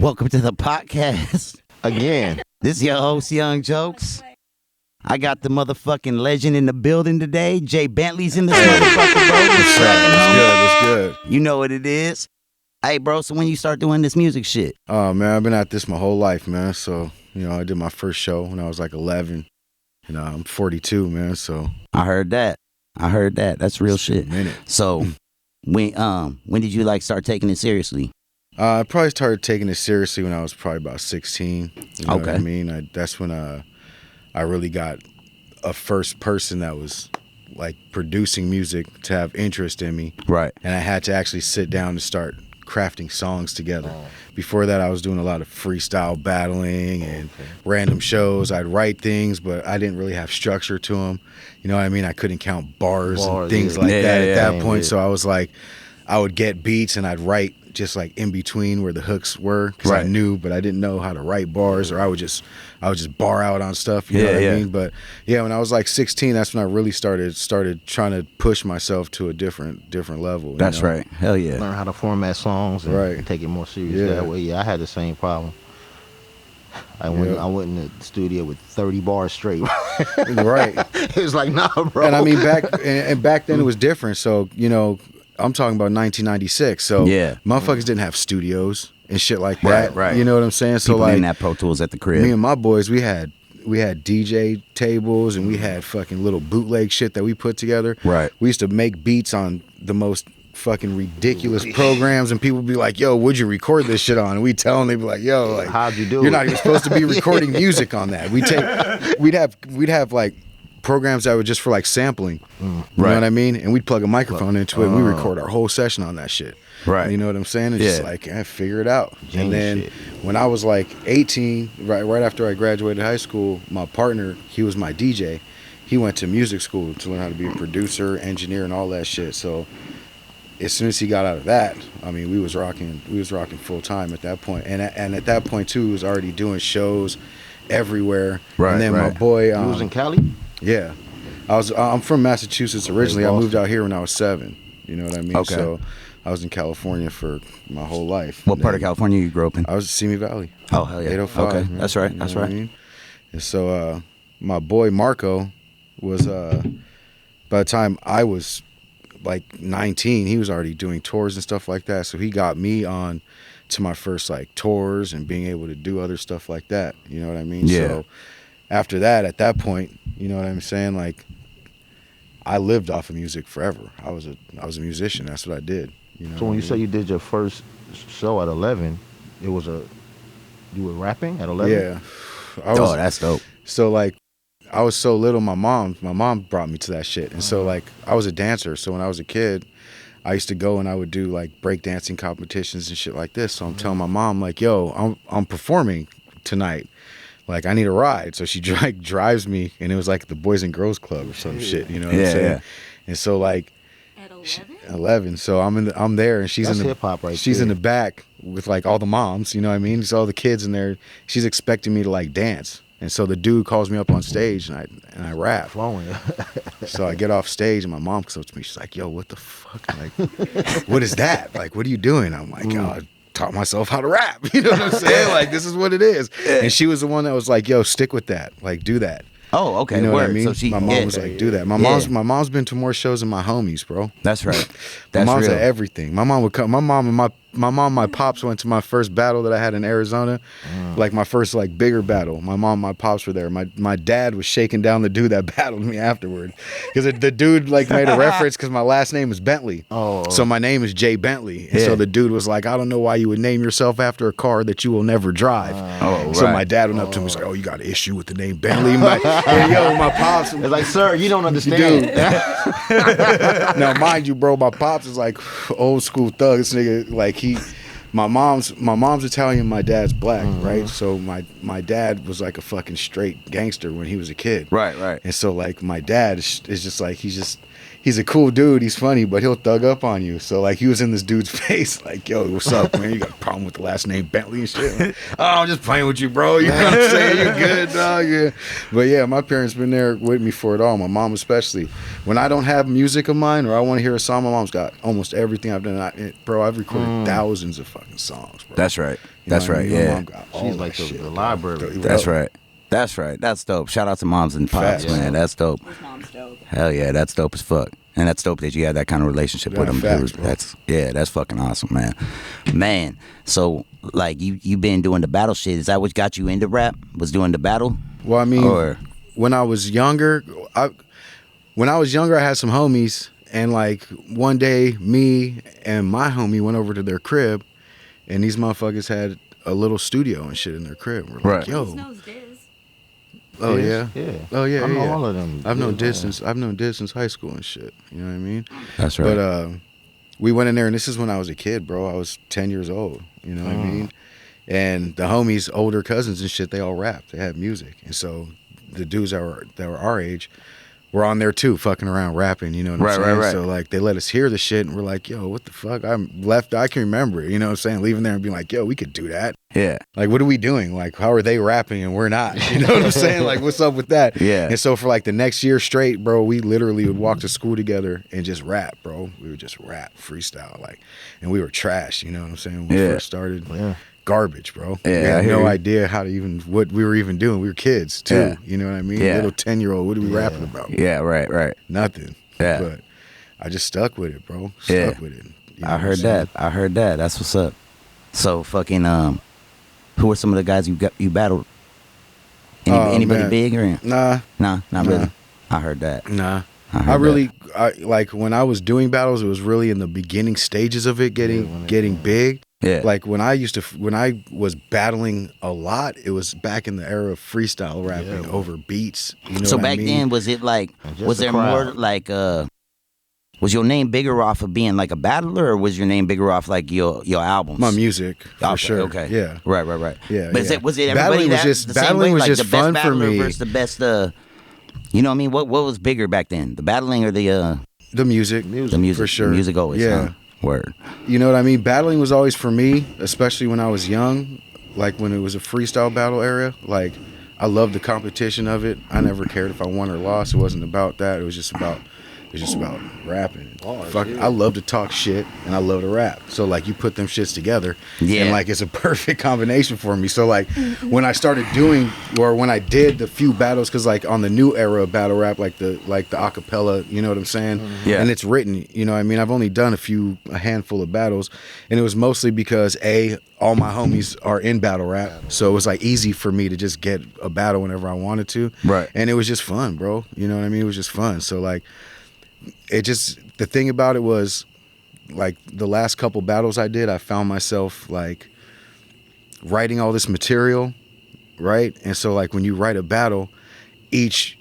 Welcome to the podcast. Again. This is your host, Young Jokes. I got the motherfucking legend in the building today. Jay Bentley's in this motherfucker, bro. What's good? You know what it is. Hey, bro, so when you start doing this music shit? Oh, man, I've been at this my whole life, man. So, I did my first show when I was like 11. I'm 42, man, so. I heard that. That's real shit. So, when did you start taking it seriously? I probably started taking it seriously when I was probably about 16. You know what I mean? That's when I really got a first person that was like producing music to have interest in me. Right. And I had to actually sit down and start crafting songs together. Before that, I was doing a lot of freestyle battling and random shows. I'd write things, but I didn't really have structure to them. You know what I mean? I couldn't count bars and things like that at that point. So I was like, I would get beats and I'd write just like in between where the hooks were, because I knew, but I didn't know how to write bars, or I would just bar out on stuff. You know what I mean? But yeah, when I was like 16, that's when I really started trying to push myself to a different level. That's right. Hell yeah. Learn how to format songs and take it more serious that way. Yeah, I had the same problem. I went in the studio with 30 bars straight. Right. It was like, nah, bro. And I mean, back then it was different. So, I'm talking about 1996. So motherfuckers didn't have studios and shit like that. Right. You know what I'm saying? So people didn't have Pro Tools at the crib. Me and my boys, we had DJ tables and we had fucking little bootleg shit that we put together. Right. We used to make beats on the most fucking ridiculous programs, and people would be like, yo, would you record this shit on? And we'd tell them, they'd be like, yo, like, how'd you do you're it? not even supposed to be recording music on that. We'd have like programs that were just for like sampling. You know what I mean? And we'd plug a microphone into it and we record our whole session on that shit. Right. You know what I'm saying? It's just like, figure it out. Genius and then shit. When I was like 18, right after I graduated high school, my partner, he was my DJ. He went to music school to learn how to be a producer, engineer, and all that shit. So as soon as he got out of that, I mean, we was rocking full time at that point. And at that point too, he was already doing shows everywhere. Right. And then my boy, You was in Cali? yeah. I'm from Massachusetts originally. I moved out here when I was 7. You know what I mean? Okay. So I was in California for my whole life. What part of California you grew up in? I was in Simi Valley. Oh, hell yeah. 805. Okay, man. that's right. You know That's what right. I mean? And so my boy Marco was, by the time I was like 19, he was already doing tours and stuff like that. So he got me on to my first like tours and being able to do other stuff like that. You know what I mean? Yeah. So after that, at that point, you know what I'm saying? Like, I lived off of music forever. I was a musician. That's what I did. You know. So when you say you did your first show at 11, you were rapping at 11? Yeah. That's dope. So like, I was so little. My mom brought me to that shit, and so like, I was a dancer. So when I was a kid, I used to go and I would do like breakdancing competitions and shit like this. So I'm telling my mom like, yo, I'm performing tonight. Like, I need a ride. So she drives me, and it was like the Boys and Girls Club or some shit, you know what I'm saying? Yeah. And so like, At 11? 11. So I'm there, and she's That's in the hip-hop right she's in there. the back with like all the moms, you know what I mean? So all the kids in there. She's expecting me to like dance, and so the dude calls me up on stage, and I rap. Flowing. So I get off stage, and my mom comes up to me. She's like, "Yo, what the fuck? Like, what is that? Like, what are you doing?" I'm like, "Oh, I taught myself how to rap." You know what I'm saying? Like, this is what it is. And she was the one that was like, "Yo, stick with that. Like, do that." Oh, okay. You know what I mean? So my mom was like, "Do that." My mom's been to more shows than my homies, bro. That's right. My That's mom's real. at everything. My mom would come. My mom and my pops went to my first battle that I had in Arizona, like my first like bigger battle. My mom and my pops were there. My dad was shaking down the dude that battled me afterward, because the dude like made a reference because my last name is Bentley. Oh. So my name is Jay Bentley, and so the dude was like, "I don't know why you would name yourself after a car that you will never drive." So my dad went up to him and was like, "Oh, you got an issue with the name Bentley?" My pops. It's like, sir, you don't understand. Dude. Now, mind you, bro, my pops is like old school thug. This nigga, like my mom's Italian, my dad's black, right? So my dad was like a fucking straight gangster when he was a kid. Right. And so like my dad is just like, he's he's a cool dude. He's funny, but he'll thug up on you. So like he was in this dude's face, like, yo, what's up, man? You got a problem with the last name Bentley and shit? Like, oh, I'm just playing with you, bro. You know what I'm saying? You good, dog? Yeah. But yeah, my parents been there with me for it all. My mom especially. When I don't have music of mine or I want to hear a song, my mom's got almost everything I've done. I've recorded thousands of fucking songs, bro. That's right. That's right. Yeah. She's like the library. That's right. That's right. That's dope. Shout out to moms and pops, man. That's dope. His mom's dope. Hell yeah, that's dope as fuck. And that's dope that you had that kind of relationship with them. Facts, that's fucking awesome, man. Man, so like you been doing the battle shit. Is that what got you into rap? Was doing the battle? Well, I mean, when I was younger, I had some homies, and like one day, me and my homie went over to their crib, and these motherfuckers had a little studio and shit in their crib. We're like, yo. Oh yeah. Oh yeah. I know all of them. I've known Diz since high school and shit. You know what I mean? That's right. But we went in there, and this is when I was a kid, bro. I was 10 years old. You know what I mean? And the homies, older cousins and shit, they all rapped. They had music, and so the dudes that were our age were on there too, fucking around rapping. You know what I'm saying? Right. So like they let us hear the shit, and we're like, yo, what the fuck? I can remember it. You know what I'm saying? Leaving there and being like, yo, we could do that. Yeah. Like, what are we doing? Like, how are they rapping and we're not? You know what I'm saying? Like, what's up with that? Yeah. And so for like the next year straight, bro, we literally would walk to school together and just rap, bro. We would just rap, freestyle, like, and we were trash. You know what I'm saying? When we first started. Yeah. Garbage, bro. Yeah, we had no idea what we were even doing. We were kids too. Yeah. You know what I mean? Yeah. Little 10-year-old. What are we rapping about? Yeah, right. Nothing. Yeah. But I just stuck with it, bro. Stuck with it. You know I heard that. That's what's up. So fucking who were some of the guys you battled? Anybody man. big or Nah, not really? I heard that. nah. I heard that. Like when I was doing battles, it was really in the beginning stages of it getting big. Yeah. Like when I was battling a lot, it was back in the era of freestyle rapping over beats. You know So what back I mean? then, was it like, was there more like, was your name bigger off of being like a battler, or was your name bigger off like your albums? My music, for sure. Okay. Yeah. Right. Yeah. But yeah. was it everybody Battling was just the best fun for battler me. versus the best, you know what I mean? What was bigger back then? The battling or the music? The music. For sure. The music always. Yeah. Huh? Word. You know what I mean? Battling was always for me, especially when I was young, like when it was a freestyle battle era. Like, I loved the competition of it. I never cared if I won or lost. It wasn't about that. It was just about rapping. I love to talk shit and I love to rap. So like you put them shits together, and like it's a perfect combination for me. So like when I started doing, or when I did the few battles, because like on the new era of battle rap, like the acapella, you know what I'm saying? Yeah. And it's written, you know what I mean? I've only done a handful of battles, and it was mostly because all my homies are in battle rap, so it was like easy for me to just get a battle whenever I wanted to. Right. And it was just fun, bro. You know what I mean? It was just fun. So like, the thing about it was, like, the last couple battles I did, I found myself like writing all this material, right? And so like when you write a battle, each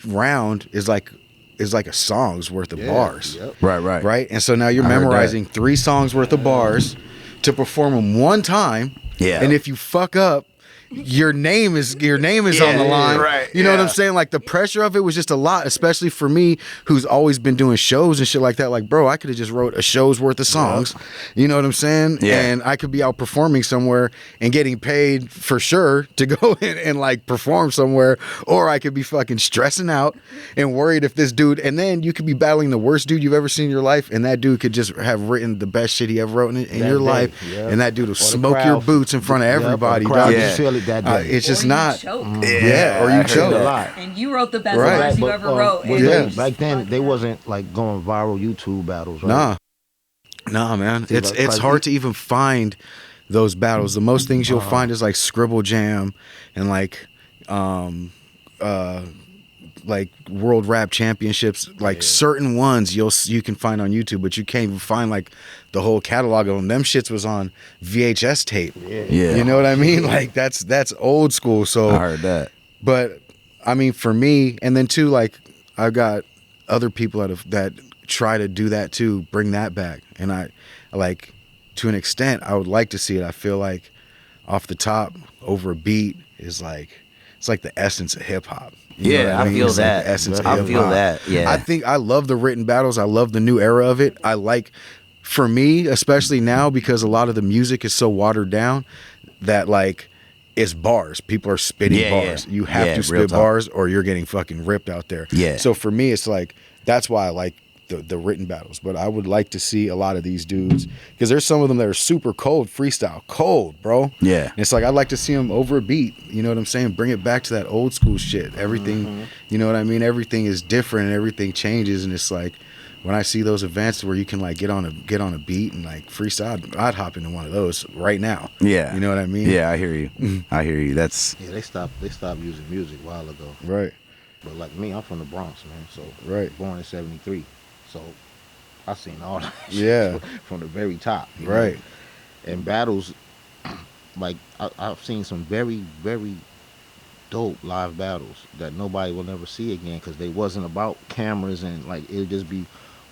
round is like a song's worth of bars. Yep. Right? And so now you're memorizing 3 songs worth of bars to perform them one time. Yeah. And if you fuck up, your name is on the line. Right. You know what I'm saying? Like the pressure of it was just a lot, especially for me who's always been doing shows and shit like that. Like, bro, I could have just wrote a show's worth of songs. You know what I'm saying? Yeah. And I could be out performing somewhere and getting paid for sure to go in and like perform somewhere, or I could be fucking stressing out and worried if this dude, and then you could be battling the worst dude you've ever seen in your life, and that dude could just have written the best shit he ever wrote in your life, and that dude will smoke your boots in front of everybody. Crowd Dog. just feel it that day. It's just Or you not. choke. Or you choke a lot. And you wrote the best Right. bars you ever wrote. Well, and yeah. you just back then fucked they up. wasn't like going viral YouTube battles. Right? Nah, man. See, It's like hard to even find those battles. The most things you'll find is like Scribble Jam and like World Rap Championships. Like certain ones you can find on YouTube, but you can't even find like the whole catalog of them. Them shits was on VHS tape. Yeah. You know what I mean? Like that's old school. So I heard that. But I mean, for me, and then too, like I've got other people that try to do that too, bring that back, and I like, to an extent, I would like to see it. I feel like off the top, over a beat is like it's like the essence of hip hop. Yeah, I feel that. The essence of I hip-hop. feel that. Yeah, I think I love the written battles. I love the new era of it. I like, for me, especially now, because a lot of the music is so watered down that like it's bars. People are spitting bars. You have to spit bars or you're getting fucking ripped out there. Yeah. So for me, it's like, that's why I like the written battles. But I would like to see a lot of these dudes, because there's some of them that are super cold freestyle. Cold, bro. Yeah. And it's like, I'd like to see them over a beat. You know what I'm saying? Bring it back to that old school shit. Everything, you know what I mean? Everything is different and everything changes. And it's like, when I see those events where you can like get on a beat and like freestyle, I'd hop into one of those right now. Yeah. You know what I mean? Yeah, I hear you. I hear you. That's they stopped using music a while ago. Right. But like me, I'm from the Bronx, man. So born in '73. So I seen all that shit from the very top. Right. Know? And battles, like I've seen some very, very dope live battles that nobody will never see again, because they wasn't about cameras and like it would just be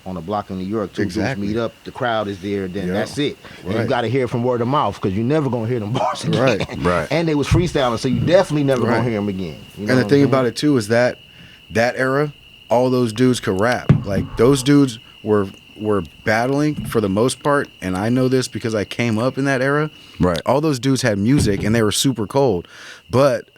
on a block in New York. Two dudes meet up, the crowd is there, then that's it. And you got to hear it from word of mouth, because you're never gonna hear them bars again. Right. And they was freestyling, so you definitely never gonna hear them again. You know and the thing about it too is that era, all those dudes could rap. Like those dudes were battling for the most part, and I know this because I came up in that era. Right. All those dudes had music and they were super cold, but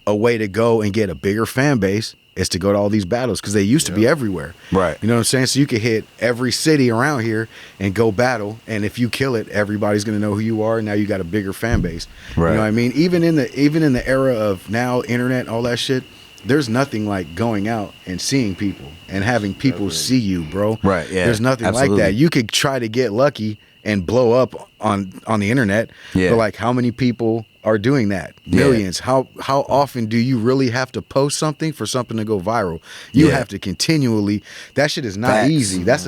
a way to go and get a bigger fan base is to go to all these battles, because they used to be everywhere. Right. You know what I'm saying? So you could hit every city around here and go battle, and if you kill it, everybody's gonna know who you are. And now you got a bigger fan base. Right. You know what I mean? Even in the era of now internet, all that shit, there's nothing like going out and seeing people and having people see you, bro. Right. Yeah. There's nothing like that. You could try to get lucky and blow up on the internet. Yeah. But like, how many people are doing that? Millions. How often do you really have to post something for something to go viral? You have to continually. That shit is not easy. That's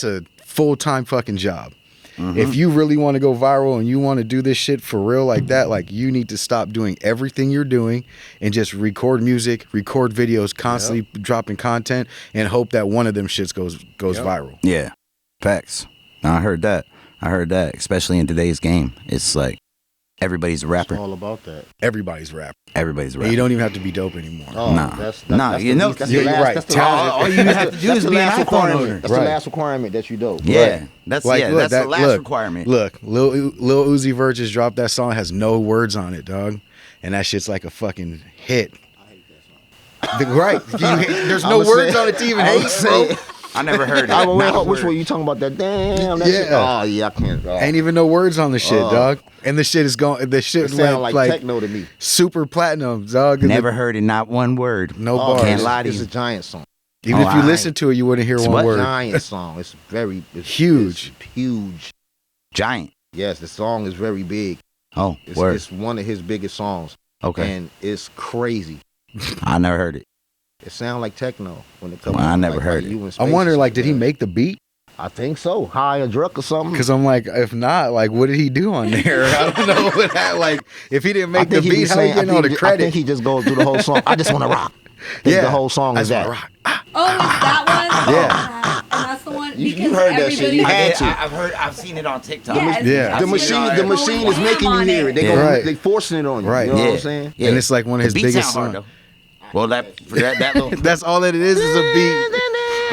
a full-time fucking job. If you really want to go viral and you want to do this shit for real like that, like, you need to stop doing everything you're doing and just record music, record videos, constantly dropping content, and hope that one of them shits goes viral. Yeah. Facts. I heard that. Especially in today's game. It's like everybody's a rapper. It's all about that. Everybody's rap. Everybody's a rapper. And you don't even have to be dope anymore. Oh, Nah. that's You know, that's you're the last, right. that's the last, All you have to do is be an iPhone requirement. owner. That's the last requirement, that you dope. Yeah. Right. That's Like, look, that's the last requirement. Look, Lil Uzi Vert just dropped that song, has no words on it, dog. And that shit's like a fucking hit. I hate that song. Right. There's no words on it to even hate, bro. I never heard it. Which one you talking about? That damn. That shit? Oh yeah, I can't. Ain't even no words on the shit, dog. And the shit is going. The shit sound went like techno to me. super platinum, dog. Never heard it. Not one word. No bars. Can't lie to It's you. a giant song. Even if you listen to it, you wouldn't hear one word. Giant song. It's Huge. It's huge. Giant. Yes, the song is very big. Oh, word. It's one of his biggest songs. Okay. And it's crazy. I never heard it. It sounds like techno when it comes. Well, I never heard it. I'm wondering, like, did he make the beat? I think so. High or Druck or something. Because I'm like, if not, like, what did he do on there? I don't know what that, like, if he didn't make the beat, how he getting all the credit? I think he just goes through the whole song. I just want to rock. The whole song is that. Rock. Oh, it's that one? Yeah. And that's the one. You heard that shit. You had to. I've seen it on TikTok. Yes. Yeah. The machine is making you hear it. They forcing it on you. Right. You know what I'm saying? Yeah. And it's like one of his The beat biggest sound hard, songs. though. Well, that little. That's all that it is a beat.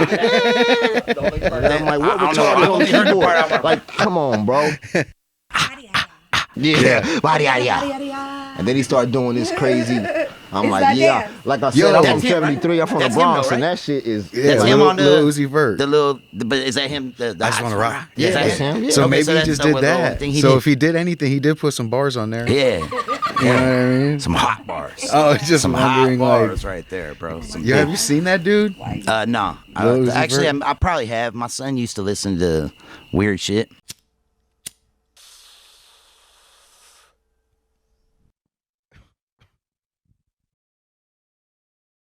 I'm like, what I don't know. I retarded on only the heard the keyboard? part I- Like, come on, bro. Yeah. Body, And then he started doing this crazy. I'm It's like, that yeah. dance. Like I Yo, said, I'm that's from him, right? 73. I'm from the That's him, Bronx, though, and right? that shit is. Yeah, That's him Lil on the Uzi Vert. but is that him? I just wanna rock. Yeah, that's him. Yeah. So Okay, maybe so he that's just the did little that. thing he So did. if he did anything, he did put some bars on there. Yeah. You know what I mean? Some hot bars. Oh, it's just Some hot wondering, like, bars right there, bro. Some have you seen that dude? No. Lil Uzi Actually, Vert? I probably have. My son used to listen to weird shit.